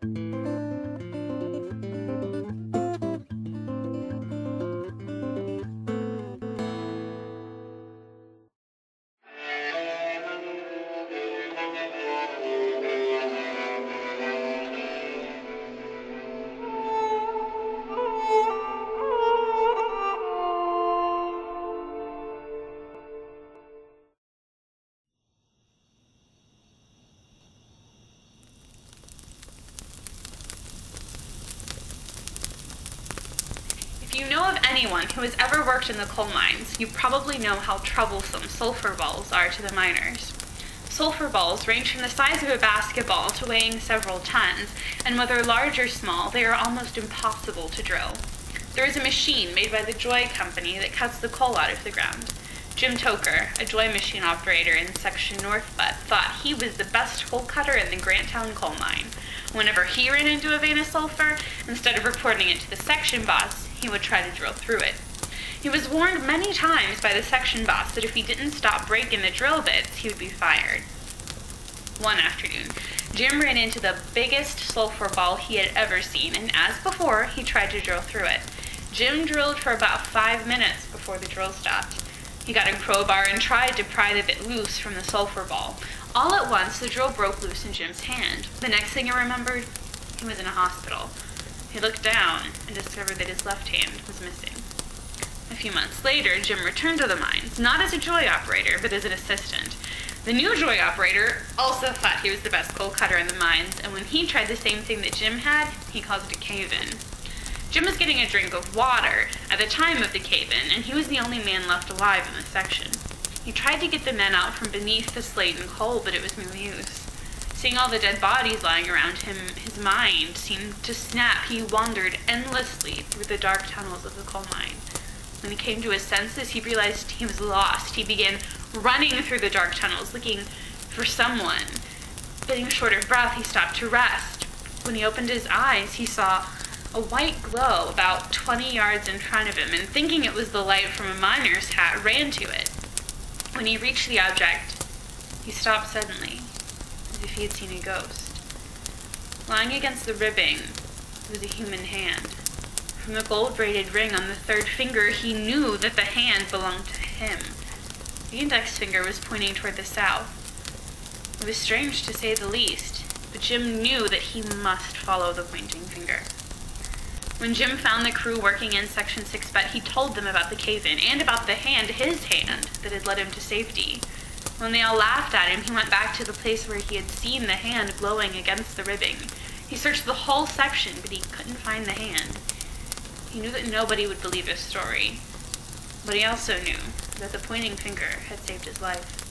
If you know of anyone who has ever worked in the coal mines, you probably know how troublesome sulfur balls are to the miners. Sulfur balls range from the size of a basketball to weighing several tons, and whether large or small, they are almost impossible to drill. There is a machine made by the Joy Company that cuts the coal out of the ground. Jim Toker, a Joy machine operator in Section North Butte, thought he was the best coal cutter in the Granttown coal mine. Whenever he ran into a vein of sulfur, instead of reporting it to the section boss, he would try to drill through it. He was warned many times by the section boss that if he didn't stop breaking the drill bits, he would be fired. One afternoon, Jim ran into the biggest sulfur ball he had ever seen, and as before, he tried to drill through it. Jim drilled for about 5 minutes before the drill stopped. He got a crowbar and tried to pry the bit loose from the sulfur ball. All at once, the drill broke loose in Jim's hand. The next thing he remembered, he was in a hospital. He looked down and discovered that his left hand was missing. A few months later, Jim returned to the mines, not as a Joy operator, but as an assistant. The new Joy operator also thought he was the best coal cutter in the mines, and when he tried the same thing that Jim had, he caused a cave-in. Jim was getting a drink of water at the time of the cave-in, and he was the only man left alive in the section. He tried to get the men out from beneath the slate and coal, but it was no use. Seeing all the dead bodies lying around him, his mind seemed to snap. He wandered endlessly through the dark tunnels of the coal mine. When he came to his senses, he realized he was lost. He began running through the dark tunnels, looking for someone. Getting short of breath, he stopped to rest. When he opened his eyes, he saw a white glow about 20 yards in front of him, and thinking it was the light from a miner's hat, ran to it. When he reached the object, he stopped suddenly, as if he had seen a ghost. Lying against the ribbing was a human hand. From the gold-braided ring on the third finger, he knew that the hand belonged to him. The index finger was pointing toward the south. It was strange to say the least, but Jim knew that he must follow the pointing finger. When Jim found the crew working in Section 6 Butte, he told them about the cave-in and about the hand, his hand, that had led him to safety. When they all laughed at him, he went back to the place where he had seen the hand glowing against the ribbing. He searched the whole section, but he couldn't find the hand. He knew that nobody would believe his story, but he also knew that the pointing finger had saved his life.